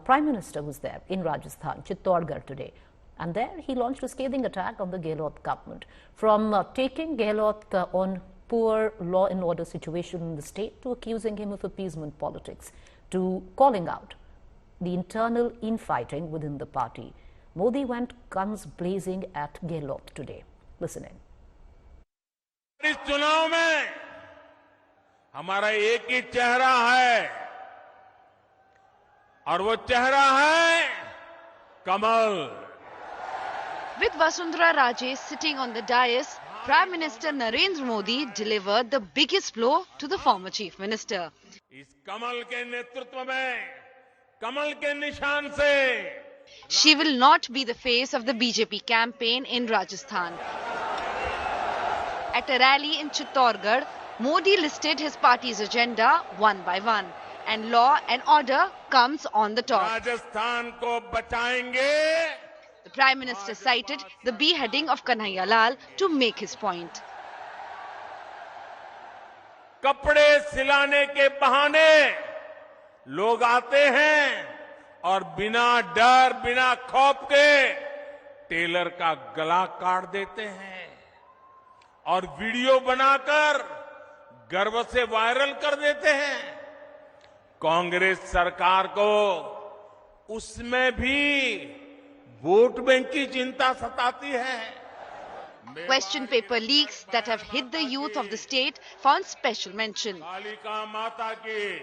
Prime Minister was there in Rajasthan, Chittorgarh today. And there he launched a scathing attack on the Gehlot government. From taking Gehlot on poor law and order situation in the state to accusing him of appeasement politics to calling out the internal infighting within the party. Modi went guns blazing at Gehlot today. Listen in. इस चुनाव में हमारा एक ही चेहरा है और वो चेहरा है कमल. With Vasundhara Raje sitting on the dais, Prime Minister Narendra Modi delivered the biggest blow to the former Chief Minister. इस कमल के नेतृत्व में कमल के निशान से She will not be the face of the BJP campaign in Rajasthan. At a rally in Chittorgarh, Modi listed his party's agenda one by one, and law and order comes on the top. Rajasthan को बचाएंगे. The Prime Minister cited the beheading of Kanhaiya Lal to make his point. कपड़े सिलाने के बहाने लोग आते हैं और बिना डर बिना खौफ के टेलर का गला काट देते हैं और वीडियो बनाकर गर्व से वायरल कर देते हैं. कांग्रेस सरकार को उसमें भी वोट बैंक की चिंता सताती है. Question paper leaks that have hit the youth of the state found special mention. Kalika माता की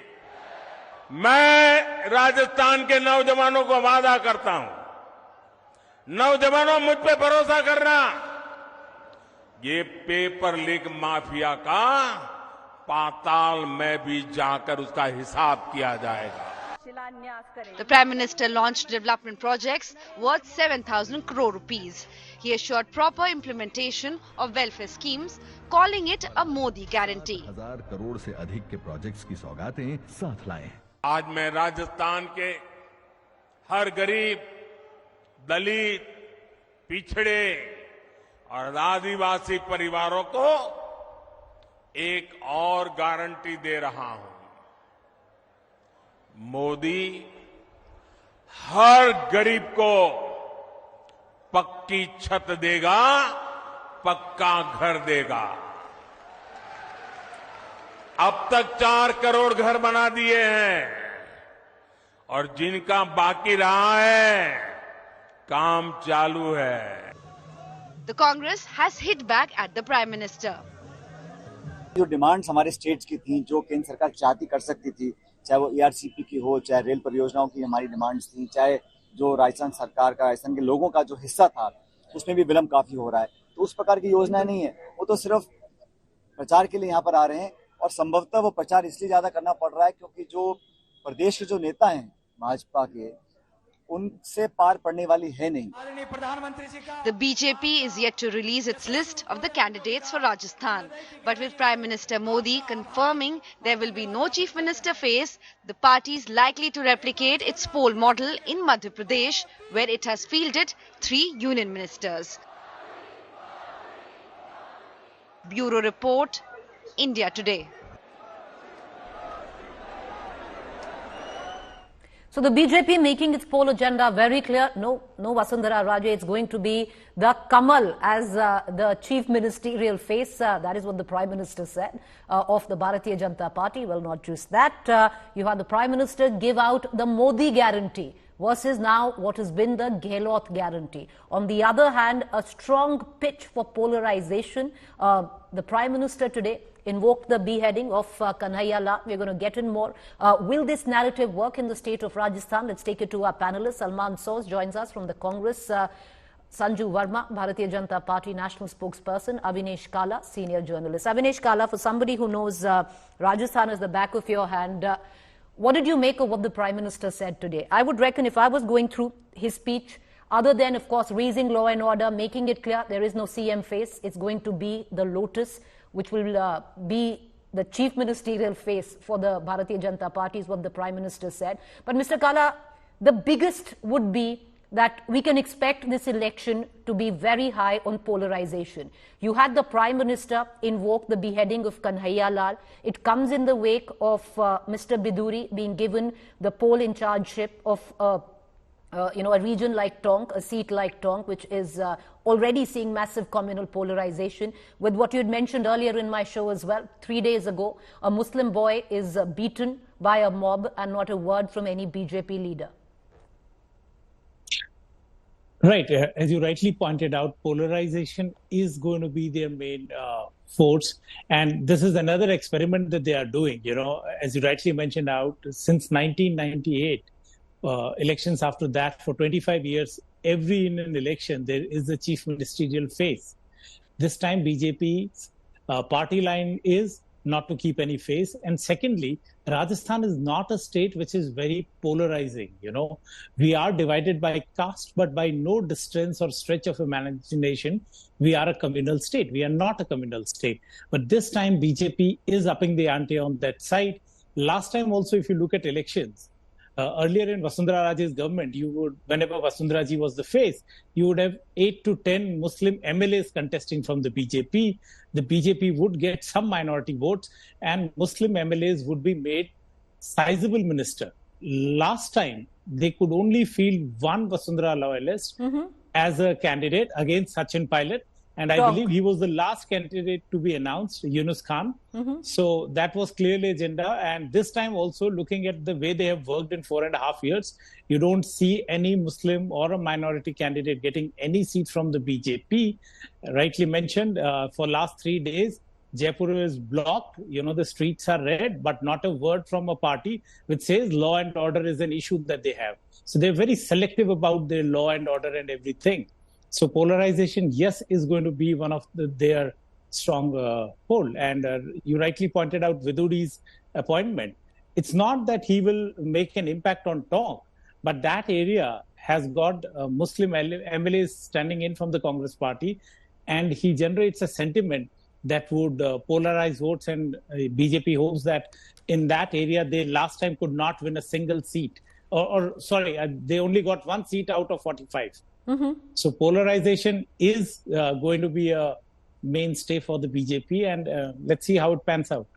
मैं राजस्थान के नौजवानों को वादा करता हूं, नौजवानों मुझ पे भरोसा करना, ये पेपर लीक माफिया का पाताल में भी जाकर उसका हिसाब किया जाएगा. The Prime Minister launched development projects worth 7,000 crore rupees. He assured proper implementation of welfare schemes, calling it a Modi guarantee. 1000 crore से अधिक के प्रोजेक्ट्स की सौगातें साथ लाए हैं. आज मैं राजस्थान के हर गरीब, दलित, पिछड़े और आदिवासी परिवारों को एक और गारंटी दे रहा हूं. मोदी हर गरीब को पक्की छत देगा, पक्का घर देगा. अब तक 4 करोड़ घर बना दिए हैं और जिनका बाकी रहा है काम चालू है. The Congress has hit back at the Prime Minister. जो डिमांड्स हमारे स्टेट्स की थी, जो केंद्र सरकार चाहती कर सकती थी, चाहे वो ERCP की हो, चाहे रेल परियोजनाओं की हमारी डिमांड्स थी, चाहे जो राजस्थान सरकार का, राजस्थान के लोगों का जो हिस्सा था, उसमें भी विलंब काफी हो रहा है. तो उस प्रकार की योजना नहीं है. वो तो सिर्फ प्रचार के लिए यहाँ पर आ रहे हैं और संभवतः वो प्रचार इसलिए ज्यादा करना पड़ रहा है क्योंकि जो प्रदेश के जो नेता हैं भाजपा के, उनसे पार पड़ने वाली है नहीं. The BJP is yet to release its list of the candidates for Rajasthan. But with Prime Minister Modi confirming there will be no Chief Minister face, the party is likely to replicate its poll model in Madhya Pradesh, where it has fielded 3 union ministers. Bureau Report, India Today. So the BJP making its poll agenda very clear. No Vasundhara Raje. It's going to be the Kamal as the chief ministerial face. That is what the Prime Minister said of the Bharatiya Janata Party. Well, not just that. You have the Prime Minister give out the Modi guarantee versus now what has been the Gehlot guarantee. On the other hand, a strong pitch for polarization. The Prime Minister today invoked the beheading of Kanhaiya Lal. We're going to get in more. Will this narrative work in the state of Rajasthan? Let's take it to our panelists. Salman Soz joins us from the Congress. Sanju Verma, Bharatiya Janata Party national spokesperson. Avinash Kala, senior journalist. Avinash Kala, for somebody who knows Rajasthan as the back of your hand, what did you make of what the Prime Minister said today? I would reckon if I was going through his speech, other than, of course, raising law and order, making it clear there is no CM face, it's going to be the Lotus, which will be the chief ministerial face for the Bharatiya Janata Party, is what the Prime Minister said. But Mr. Kala, the biggest would be that we can expect this election to be very high on polarization. You had the Prime Minister invoke the beheading of Kanhaiya Lal. It comes in the wake of Mr. Biduri being given the poll in chargeship of a region like Tonk, a seat like Tonk, which is already seeing massive communal polarization. With what you had mentioned earlier in my show as well, 3 days ago, a Muslim boy is beaten by a mob and not a word from any BJP leader. Right. As you rightly pointed out, polarization is going to be their main force. And this is another experiment that they are doing. You know, as you rightly mentioned out, since 1998, elections after that, for 25 years, every in an election, there is a chief ministerial face. This time, BJP's party line is not to keep any face. And secondly, Rajasthan is not a state which is very polarizing. You know, we are divided by caste, but by no distance or stretch of imagination, we are a communal state. We are not a communal state. But this time, BJP is upping the ante on that side. Last time also, if you look at elections, earlier in Vasundhara Raje's government, you would, whenever Vasundhara Ji was the face, you would have 8 to 10 Muslim MLAs contesting from the BJP. The BJP would get some minority votes and Muslim MLAs would be made sizable minister. Last time, they could only field one Vasundhara loyalist as a candidate against Sachin Pilot. And I believe he was the last candidate to be announced, Yunus Khan. So that was clearly agenda. And this time also, looking at the way they have worked in 4.5 years, you don't see any Muslim or a minority candidate getting any seat from the BJP. Rightly mentioned, for last 3 days, Jaipur is blocked. You know, the streets are red, but not a word from a party which says law and order is an issue that they have. So they're very selective about their law and order and everything. So polarization, yes, is going to be one of their strong pull. And you rightly pointed out Viduri's appointment. It's not that he will make an impact on Tonk, but that area has got Muslim MLAs standing in from the Congress party, and he generates a sentiment that would polarize votes. And BJP hopes that in that area, they last time could not win a single seat. They only got 1 seat out of 45. So polarization is going to be a mainstay for the BJP, and let's see how it pans out.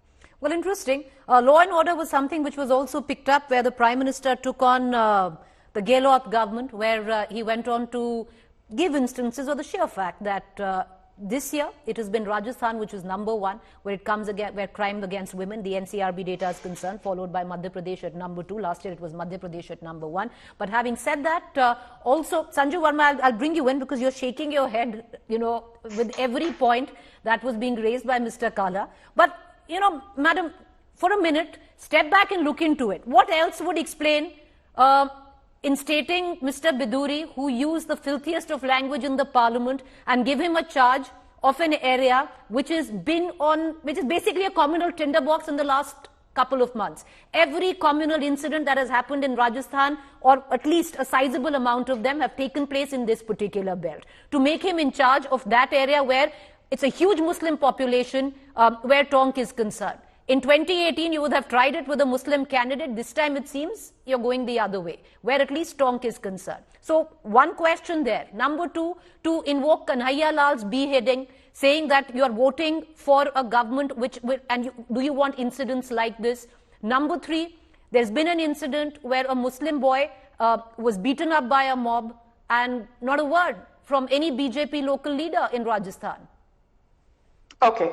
Well, interesting. Law and order was something which was also picked up where the Prime Minister took on the Gehlot government, where he went on to give instances of the sheer fact that this year it has been Rajasthan which is #1 where it comes again, where crime against women, the NCRB data is concerned, followed by Madhya Pradesh at #2. Last year it was Madhya Pradesh at #1. But having said that, also Sanju Verma, I'll bring you in because you're shaking your head, you know, with every point that was being raised by Mr. Kala. But, you know, madam, for a minute, step back and look into it. What else would explain in stating Mr. Biduri, who used the filthiest of language in the parliament, and give him a charge of an area which is basically a communal tinderbox in the last couple of months. Every communal incident that has happened in Rajasthan, or at least a sizable amount of them, have taken place in this particular belt. To make him in charge of that area where it's a huge Muslim population, where Tonk is concerned. In 2018, you would have tried it with a Muslim candidate. This time, it seems you're going the other way, where at least Tonk is concerned. So, one question there. Number 2, to invoke Kanhaiya Lal's beheading, saying that you are voting for a government do you want incidents like this? Number 3, there's been an incident where a Muslim boy was beaten up by a mob, and not a word from any BJP local leader in Rajasthan. Okay.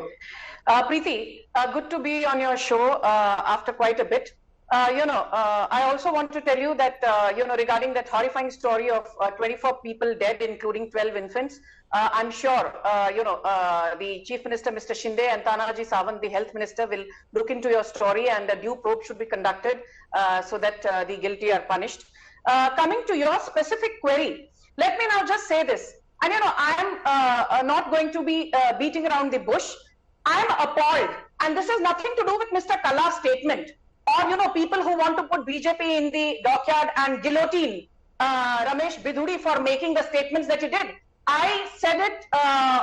Preeti, good to be on your show after quite a bit. I also want to tell you that, regarding that horrifying story of 24 people dead, including 12 infants, I'm sure, the Chief Minister, Mr. Shinde, and Tanaji Sawant, the Health Minister, will look into your story, and a due probe should be conducted so that the guilty are punished. Coming to your specific query, let me now just say this. And, I am not going to be beating around the bush. I'm appalled, and this has nothing to do with Mr. Kala's statement, or people who want to put BJP in the dockyard and guillotine Ramesh Biduri for making the statements that he did. I said it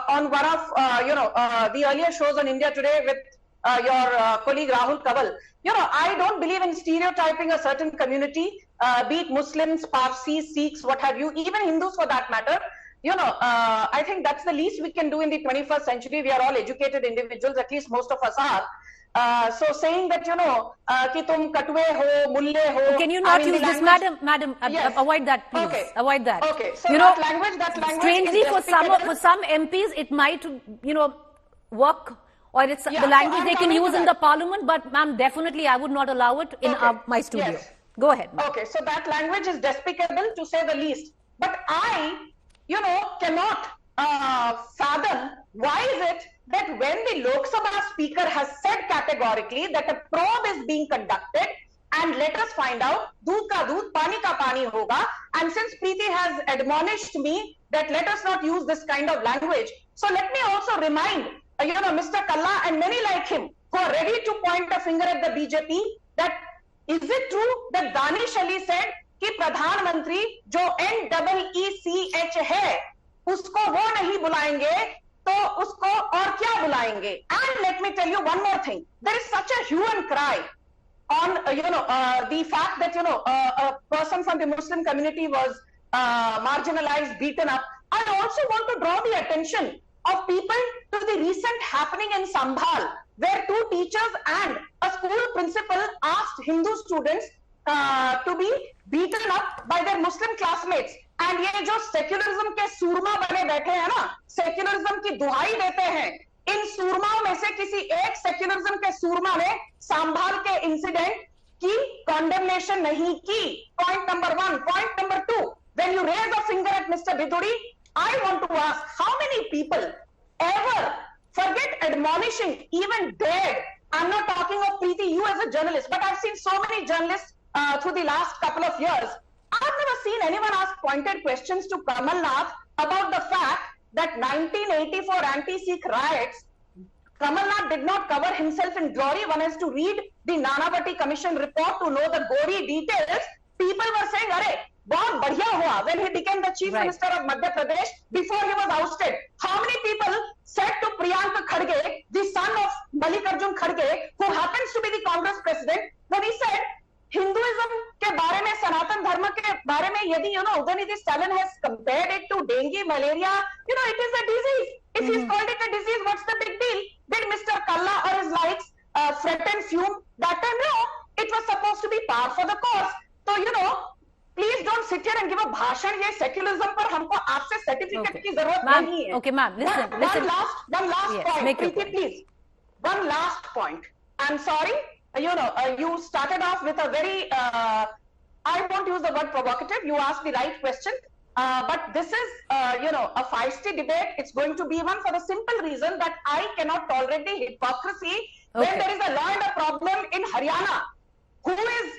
on one of the earlier shows on India Today with your colleague Rahul Kawal. I don't believe in stereotyping a certain community, be it Muslims, Parsis, Sikhs, what have you, even Hindus for that matter. I think that's the least we can do in the 21st century. We are all educated individuals, at least most of us are. So saying that, ki tum katwe ho, mulle ho. Can you not use this, madam? Yes. Avoid that, please. Okay. Avoid that. Okay. So that language strangely, is for some MPs, it might, work, or it's the language they can use in the parliament. But ma'am, definitely, I would not allow it in my studio. Yes. Go ahead. Okay. So that language is despicable, to say the least. But I, cannot fathom why is it that when the Lok Sabha Speaker has said categorically that a probe is being conducted and let us find out, doodh ka doodh, pani ka pani hoga. And since Preeti has admonished me that let us not use this kind of language, so let me also remind, Mr. Kalla and many like him who are ready to point a finger at the BJP that is it true that Danish Ali said कि प्रधानमंत्री जो NEECH है उसको वो नहीं बुलाएंगे तो उसको और क्या बुलाएंगे? And let me tell you one more thing. There is such a hue and cry on the fact that a person from the Muslim community was marginalized, beaten up. I also want to draw the attention of people to the recent happening in Sambhal, where 2 teachers and a school principal asked Hindu students to be beaten up by their Muslim classmates. And ये जो secularism के सूरमा बने बैठे हैं ना, secularism की दुहाई देते हैं, इन सूरमाओं में से किसी एक सेक्युलरिज्म के सूरमा ने संभाल के इंसिडेंट की condemnation नहीं की. Point number 1. Point number 2. When you raise a finger at Mr. Biduri, I want to ask how many people ever forget admonishing, even dared. I'm not talking of Preeti, you as a journalist, but I've seen so many journalists through the last couple of years. I've never seen anyone ask pointed questions to Kamal Nath about the fact that 1984 anti-Sikh riots, Kamal Nath did not cover himself in glory. One has to read the Nanavati Commission report to know the gory details. People were saying, "Arey, bahut badhiya hua," when he became the chief minister of Madhya Pradesh before he was ousted. How many people said to Priyank Khadge, the son of Mallikarjun Khadge, who happens to be the Congress president, when he said, Hinduism के बारे में, सनातन धर्म के बारे में, यदि Udaynidhi Stalin has compared it to dengue, malaria, it is a disease. If he's called it a disease, what's the big deal? Did Mr. Kalla or his likes fret and fume that time? No, it was supposed to be par for the course. So please don't sit here and give a bhashan. ये secularism पर हमको आपसे certificate की जरूरत नहीं है. Okay, ma'am. Listen. One last point, Preeti, please. One last point. I'm sorry. You started off with a very, I won't use the word provocative, you asked the right question, but this is, a feisty debate. It's going to be one for the simple reason that I cannot tolerate the hypocrisy when there is a law and a problem in Haryana. Who is,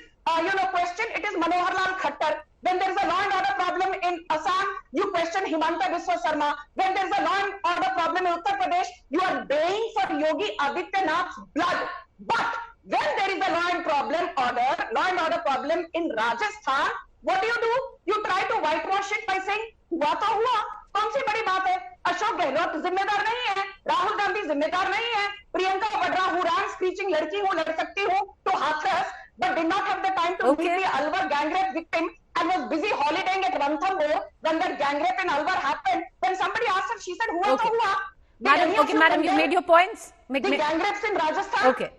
questioned? It is Manohar Lal Khattar. When there is a law and order problem in Assam, you question Himanta Biswa Sarma. When there is a law and order problem in Uttar Pradesh, you are baying for Yogi Adityanath's blood. But when there is a law and order problem in Rajasthan, what do? You try to whitewash it by saying, हुआ तो हुआ, कौन सी बड़ी बात है? अशोक गहलोत जिम्मेदार नहीं है, राहुल गांधी जिम्मेदार नहीं है, प्रियंका वड्रा हुरान स्पीचिंग लड़की हूँ, लड़ सकती हूँ, तो Hathras, but did not have the time to meet the Alwar gang rape victim and was busy holidaying at Ranthambore when that gang rape in Alwar happened. When somebody asked her, she said, हुआ तो हुआ. Madam, you made your points. The gang rapes in Rajasthan. Okay.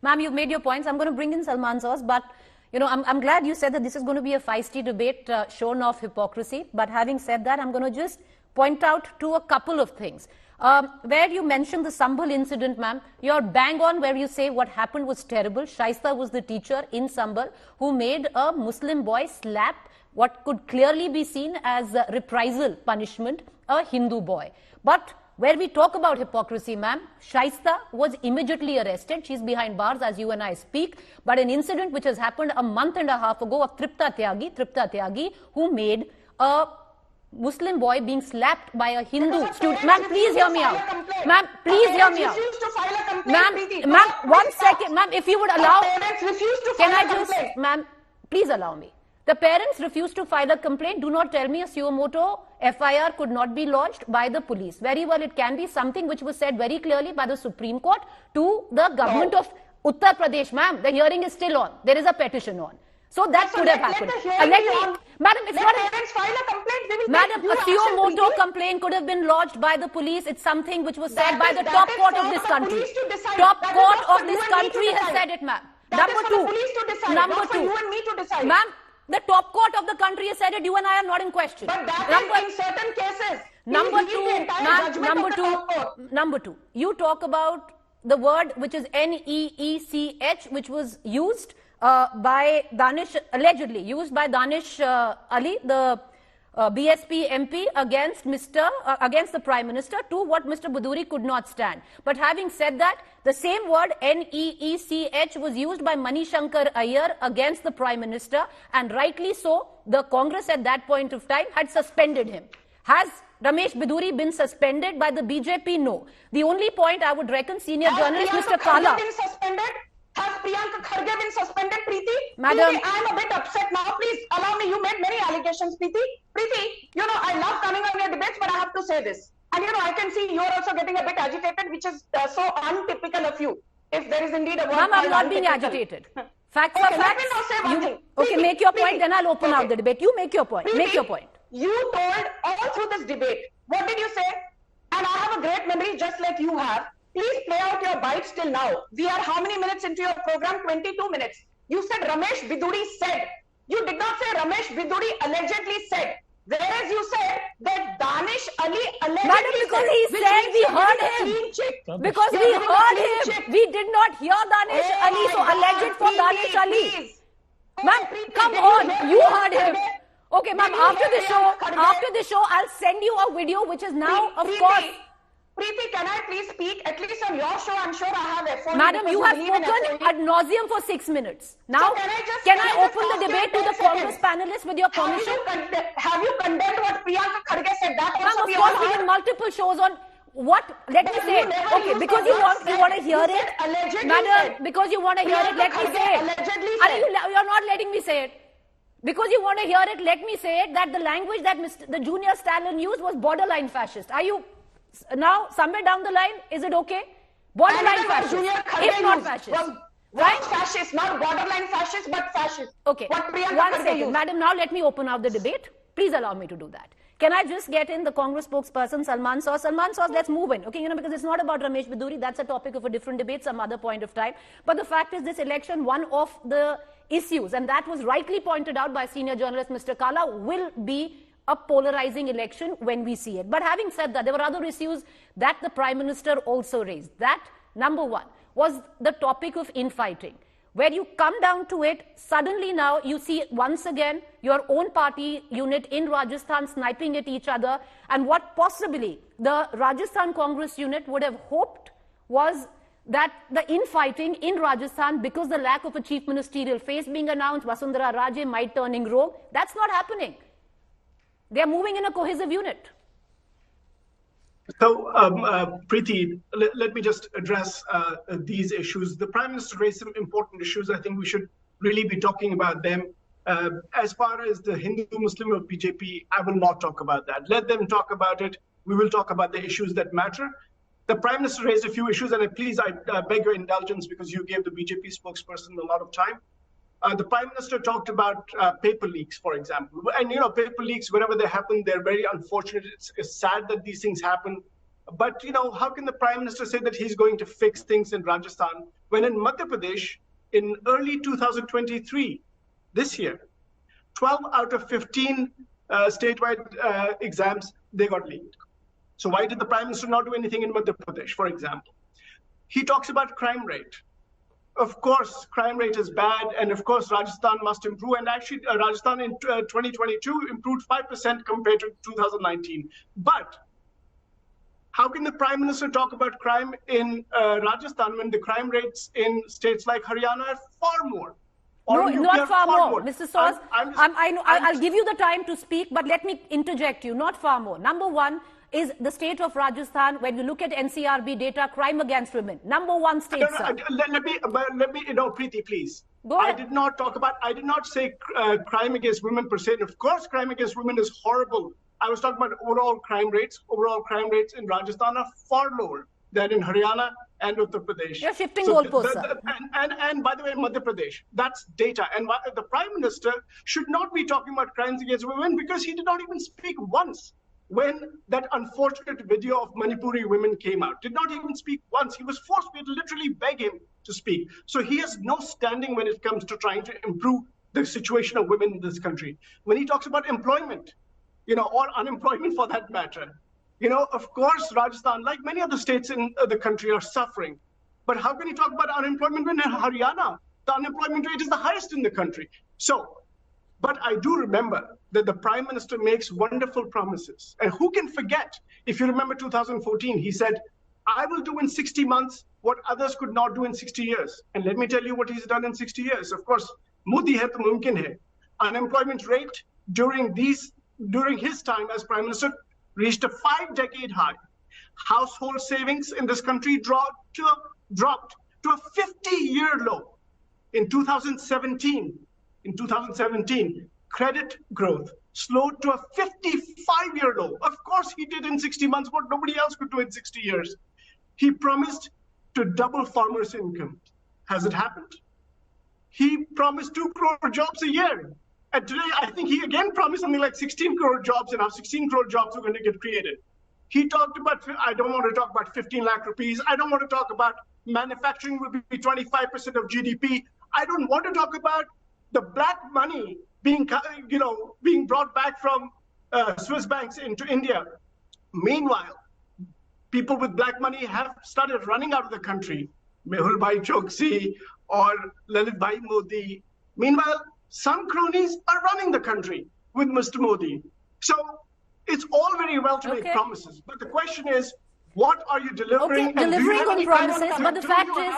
Ma'am, you've made your points. I'm going to bring in Salman Sawas, but I'm glad you said that this is going to be a feisty debate shown of hypocrisy. But having said that, I'm going to just point out to a couple of things. Where you mentioned the Sambhal incident, ma'am, you're bang on where you say what happened was terrible. Shaista was the teacher in Sambhal who made a Muslim boy slap what could clearly be seen as a reprisal punishment, a Hindu boy. But where we talk about hypocrisy, ma'am, Shaista was immediately arrested. She's behind bars as you and I speak. But an incident which has happened a month and a half ago of Tripta Tyagi, who made a Muslim boy being slapped by a Hindu student. Ma'am, please hear me out. Ma'am, please hear me out. Ma'am, 1 second. Ma'am, if you would allow, can I just, ma'am, please allow me. The parents refused to file a complaint. Do not tell me a suo motu FIR could not be lodged by the police. Very well, it can be something which was said very clearly by the Supreme Court to the government of Uttar Pradesh. Ma'am, the hearing is still on. There is a petition on. So that could have happened. Madam, it's not parents file a complaint. Madam, a suo motu complaint could have been lodged by the police. It's something which was said by the top court of this country. Top court of this country has said it, ma'am. Number two. Number two. You and me to decide. Ma'am, the top court of the country has said it. You and I are not in question. But that is in certain cases. Number two, ma'am, number two. You talk about the word which is NEECH, which was used by Danish, allegedly used by Danish Ali, the BSP MP against the Prime Minister, to what Mr. Biduri could not stand. But having said that, the same word NEECH was used by Mani Shankar Iyer against the Prime Minister, and rightly so. The Congress at that point of time had suspended him. Has Ramesh Biduri been suspended by the BJP? No. The only point I would reckon, senior journalist Mr. Kala. Has Priyanka Kharge been suspended, Preeti? Madam, Preeti, I am a bit upset now. Please allow me. You made many allegations, Preeti. Preeti, you know, I love coming on your debates, but I have to say this. And you know, I can see you are also getting a bit agitated, which is so untypical of you. If there is indeed a word. Ma'am, I'm not being agitated. Facts are facts. Let me now say one thing. Okay, make your point, then I'll open out the debate. You make your point. Make your point. You told all through this debate. What did you say? And I have a great memory, just like you have. Please play out your bites till now. We are how many minutes into your program? 22 minutes. You said Ramesh Biduri said. You did not say Ramesh Biduri allegedly said. Whereas you said that Danish Ali allegedly Madam, because he said we heard him. Because we heard him. We did not hear Danish Ali, so alleged for Danish Ali. Ma'am, come on. You heard him. Okay, ma'am, after the show, I'll send you a video which is now, of course. Preeti, can I please speak? At least on your show, I'm sure I have FOE. Madam, you have spoken ad nauseum for 6 minutes. Now, so can I open the debate to the Congress panelists with your permission? Have you condemned what Priyanka Kharge said? That Ma'am, of course, we did multiple shows on what? Let me say it. Okay, because you want to hear it. Madam, because you want to hear it, let me say it. You're not letting me say it. Because you want to hear it, let me say it, that the language that the junior Stalin used was borderline fascist. Are you... Now, somewhere down the line, is it okay? Borderline fascist, if not fascist. Right? Fascist, not borderline fascist, but fascist. Okay, one second. Madam, now let me open out the debate. Please allow me to do that. Can I just get in the Congress spokesperson, Salman Sauz? Salman Sauz, let's move in. Okay, you know, because it's not about Ramesh Biduri. That's a topic of a different debate, some other point of time. But the fact is, this election, one of the issues, and that was rightly pointed out by senior journalist Mr. Kala, will be a polarizing election when we see it. But having said that, there were other issues that the Prime Minister also raised. That, number one, was the topic of infighting. Where you come down to it, suddenly now you see once again your own party unit in Rajasthan sniping at each other. And what possibly the Rajasthan Congress unit would have hoped was that the infighting in Rajasthan, because the lack of a chief ministerial face being announced, Vasundhara Raje might turning rogue. That's not happening. They are moving in a cohesive unit. So, Preeti, let me just address these issues. The Prime Minister raised some important issues. I think we should really be talking about them. As far as the Hindu-Muslim of BJP, I will not talk about that. Let them talk about it. We will talk about the issues that matter. The Prime Minister raised a few issues, and I beg your indulgence because you gave the BJP spokesperson a lot of time. The Prime Minister talked about paper leaks, for example. And, you know, paper leaks, whenever they happen, they're very unfortunate. It's sad that these things happen. But, you know, how can the Prime Minister say that he's going to fix things in Rajasthan when in Madhya Pradesh, in early 2023, this year, 12 out of 15 statewide exams, they got leaked. So why did the Prime Minister not do anything in Madhya Pradesh, for example? He talks about crime rate. Of course, crime rate is bad, and of course, Rajasthan must improve. And actually, Rajasthan in 2022 improved 5% compared to 2019. But how can the Prime Minister talk about crime in Rajasthan when the crime rates in states like Haryana are far more? No, not far more. Mr. Sauz, I'll give you the time to speak, but let me interject you. Not far more. Number one is the state of Rajasthan. When you look at NCRB data, crime against women, number one state. Let me, Preeti, please. Go ahead. I did not say crime against women per se. And of course, crime against women is horrible. I was talking about overall crime rates. Overall crime rates in Rajasthan are far lower than in Haryana and Uttar Pradesh. You're shifting goalposts. And by the way, Madhya Pradesh, that's data. And the Prime Minister should not be talking about crimes against women because he did not even speak once when that unfortunate video of Manipuri women came out. Did not even speak once. He was forced. We had to literally beg him to speak. So he has no standing when it comes to trying to improve the situation of women in this country. When he talks about employment, or unemployment for that matter, of course, Rajasthan, like many other states in the country, are suffering. But how can you talk about unemployment when in Haryana, the unemployment rate is the highest in the country? But I do remember that the Prime Minister makes wonderful promises. And who can forget, if you remember 2014, he said, I will do in 60 months what others could not do in 60 years. And let me tell you what he's done in 60 years. Of course, Modi hai to mumkin hai. Unemployment rate during his time as Prime Minister reached a 5-decade high. Household savings in this country dropped to a 50-year low. In 2017, credit growth slowed to a 55-year low. Of course, he did in 60 months what nobody else could do in 60 years. He promised to double farmers' income. Has it happened? He promised 2 crore jobs a year. And today, I think he again promised something like 16 crore jobs, and now 16 crore jobs are going to get created. He talked about, I don't want to talk about 15 lakh rupees. I don't want to talk about manufacturing will be 25% of GDP. I don't want to talk about the black money being brought back from Swiss banks into India. Meanwhile, people with black money have started running out of the country. Mehul Bhai Choksi or Lalit Bhai Modi. Meanwhile, some cronies are running the country with Mr. Modi. So it's all very well to make promises. But the question is, what are you delivering? Okay, delivering on promises, but the fact is...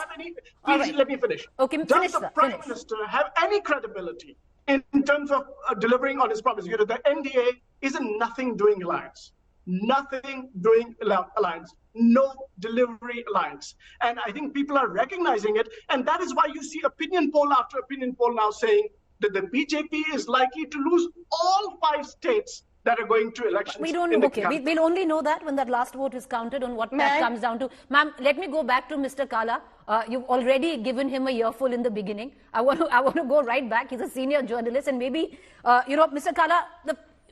Please let me finish. Okay, does the Prime Minister have any credibility in terms of delivering on his promises? The NDA is a nothing-doing alliance. Nothing-doing alliance. No delivery alliance. And I think people are recognizing it. And that is why you see opinion poll after opinion poll now saying that the BJP is likely to lose all 5 states that are going to elections. We don't know. Okay, we'll only know that when that last vote is counted on what that comes down to. Ma'am, let me go back to Mr. Kala. You've already given him a earful in the beginning. I want to go right back. He's a senior journalist, and maybe Mr. Kala,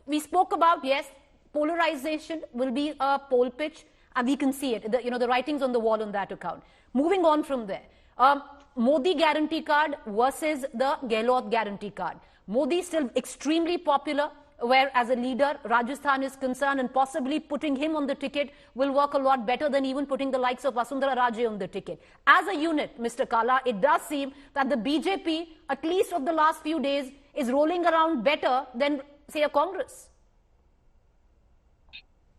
we spoke about, yes, polarization will be a poll pitch, and we can see it. The writings on the wall on that account. Moving on from there. Modi guarantee card versus the Gehlot guarantee card. Modi is still extremely popular, where as a leader, Rajasthan is concerned, and possibly putting him on the ticket will work a lot better than even putting the likes of Vasundhara Raje on the ticket. As a unit, Mr. Kala, it does seem that the BJP, at least of the last few days, is rolling around better than, say, a Congress.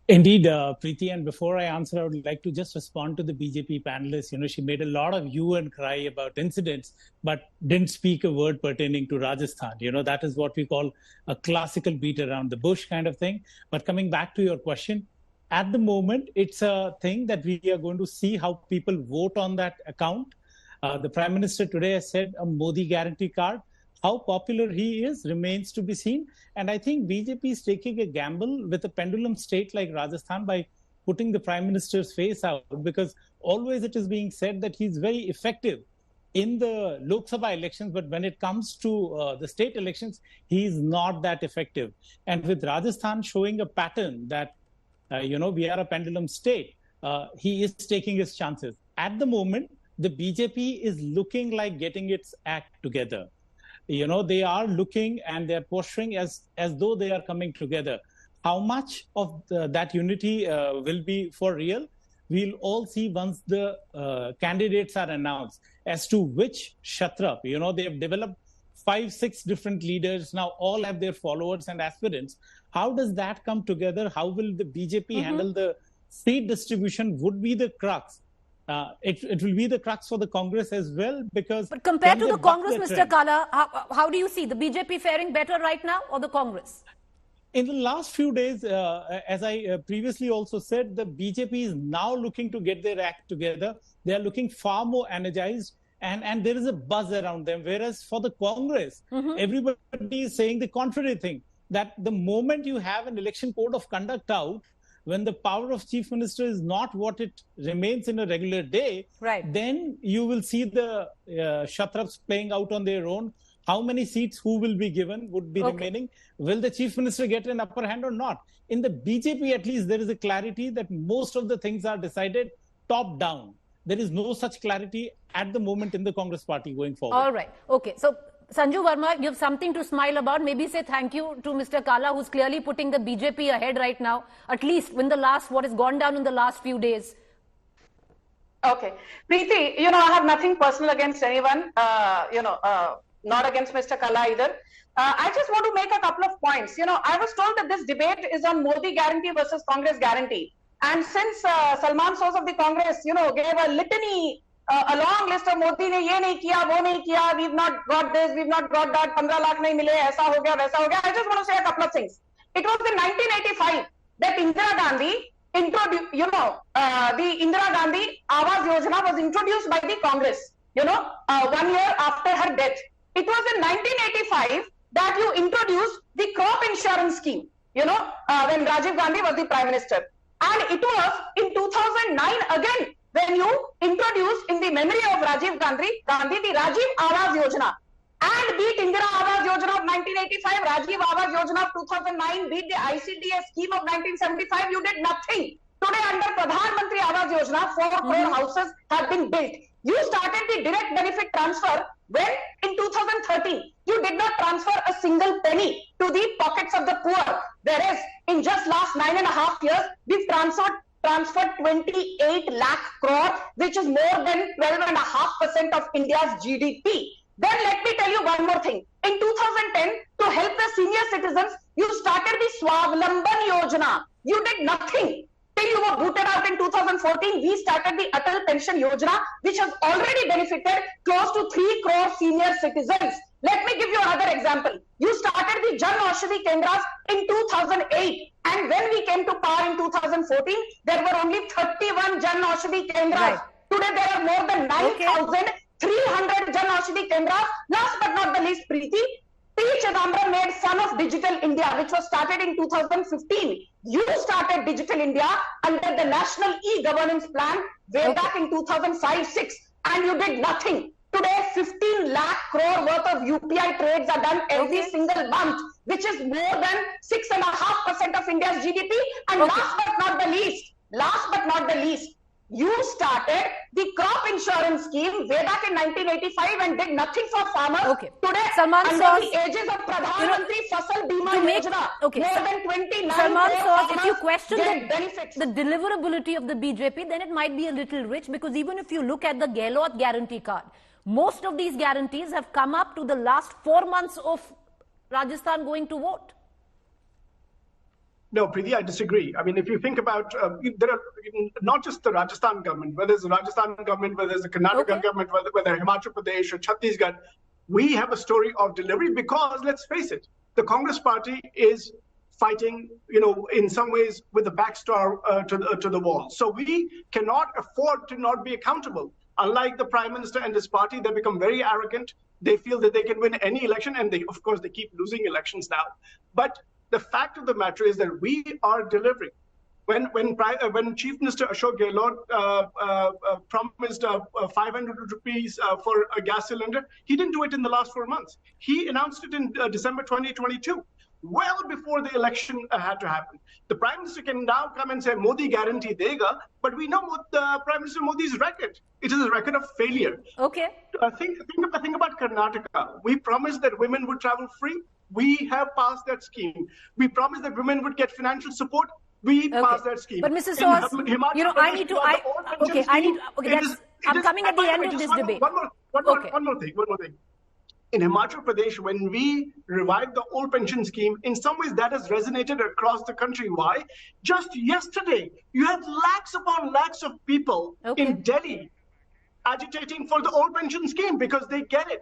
Indeed, Preeti, and before I answer, I would like to just respond to the BJP panelist. She made a lot of hue and cry about incidents, but didn't speak a word pertaining to Rajasthan. That is what we call a classical beat around the bush kind of thing. But coming back to your question, at the moment, it's a thing that we are going to see how people vote on that account. The Prime Minister today has said a Modi guarantee card. How popular he is remains to be seen. And I think BJP is taking a gamble with a pendulum state like Rajasthan by putting the Prime Minister's face out, because always it is being said that he's very effective in the Lok Sabha elections, but when it comes to the state elections, he's not that effective. And with Rajasthan showing a pattern that, we are a pendulum state, he is taking his chances. At the moment, the BJP is looking like getting its act together. They are looking and they're posturing as though they are coming together. How much of that unity will be for real? We'll all see once the candidates are announced as to which Kshatrap. They have developed 5-6 different leaders now, all have their followers and aspirants. How does that come together? How will the BJP handle the seat distribution would be the crux. It will be the crux for the Congress as well, because... But compared to the Congress, Mr. Kala, how do you see the BJP faring better right now or the Congress? In the last few days, as I previously also said, the BJP is now looking to get their act together. They are looking far more energized. and there is a buzz around them. Whereas for the Congress, everybody is saying the contrary thing, that the moment you have an election code of conduct out, when the power of chief minister is not what it remains in a regular day, then you will see the Kshatrabs playing out on their own. How many seats, who will be given, would be remaining? Will the chief minister get an upper hand or not? In the BJP, at least, there is a clarity that most of the things are decided top down. There is no such clarity at the moment in the Congress party going forward. All right. Okay. So, Sanju Verma, you have something to smile about. Maybe say thank you to Mr. Kala, who's clearly putting the BJP ahead right now, at least in the last, what has gone down in the last few days. Okay. Preeti, I have nothing personal against anyone, not against Mr. Kala either. I just want to make a couple of points. I was told that this debate is on Modi guarantee versus Congress guarantee. And since Salman Soz of the Congress, gave a litany, a long list of Modi ne ye nahi kiya, wo nahi kiya, we've not got this, we've not got that, 15 lakh nahi mile, aisa ho gaya, waisa ho gaya. I just want to say a couple of things. It was in 1985 that Indira Gandhi introduced, the Indira Gandhi Awas Yojana was introduced by the Congress, 1 year after her death. It was in 1985 that you introduced the crop insurance scheme, when Rajiv Gandhi was the Prime Minister. And it was in 2009 again when you introduced in the memory of Rajiv Gandhi the Rajiv Awas Yojana. And beat Indira Awas Yojana of 1985, Rajiv Awas Yojana of 2009, beat the ICDS scheme of 1975, you did nothing. Today under Pradhan Mantri Awas Yojana, 4 crore houses have been built. You started the direct benefit transfer when in 2013, you did not transfer a single penny to the pockets of the poor. Whereas in just last 9.5 years, we've transferred 28 lakh crore, which is more than 12.5% of India's GDP. Then let me tell you one more thing. In 2010, to help the senior citizens, you started the Swavlamban Yojana. You did nothing. Till you were booted out in 2014, we started the Atal Pension Yojana, which has already benefited close to 3 crore senior citizens. Let me give you another example. You started the Jan Aushadhi Kendras in 2008. And when we came to power in 2014, there were only 31 Jan Aushadhi Kendras. Today there are more than 9,300 Jan Aushadhi Kendras. Last but not the least, Preeti, P. Chidambaram made fun of Digital India, which was started in 2015. You started Digital India under the National E-Governance Plan way back in 2005-06, and you did nothing. Today, 15 lakh crore worth of UPI trades are done every single month, which is more than 6.5% of India's GDP. And last but not the least, you started the crop insurance scheme way back in 1985 and did nothing for farmers. Today, Salman under Soz, the aegis of Pradhan Mantri Fasal Bima Yojana, more than 29 Salman crore Soz, if you farmers question get benefits. the deliverability of the BJP, then it might be a little rich, because even if you look at the Gehlot guarantee card, most of these guarantees have come up to the last 4 months of Rajasthan going to vote. No, Preeti, I disagree. I mean, if you think about, there are not just the Rajasthan government, whether it's the Rajasthan government, whether it's the Karnataka government, whether Himachal Pradesh or Chhattisgarh, we have a story of delivery because, let's face it, the Congress party is fighting, in some ways with the backstar to the wall. So we cannot afford to not be accountable. Unlike the Prime Minister and his party, they become very arrogant. They feel that they can win any election, and of course, they keep losing elections now. But the fact of the matter is that we are delivering. When Chief Minister Ashok Gehlot promised 500 rupees for a gas cylinder, he didn't do it in the last 4 months. He announced it in December 2022, well before the election had to happen. The Prime Minister can now come and say Modi guarantee dega, but we know what the Prime Minister Modi's record. It is a record of failure. Think about Karnataka. We promised that women would travel free. We have passed that scheme. We promised that women would get financial support. We passed that scheme. But Mr. Soz, I'm coming at the end of this debate. One more thing. In Himachal Pradesh, when we revived the old pension scheme, in some ways that has resonated across the country. Why? Just yesterday, you had lakhs upon lakhs of people in Delhi agitating for the old pension scheme because they get it.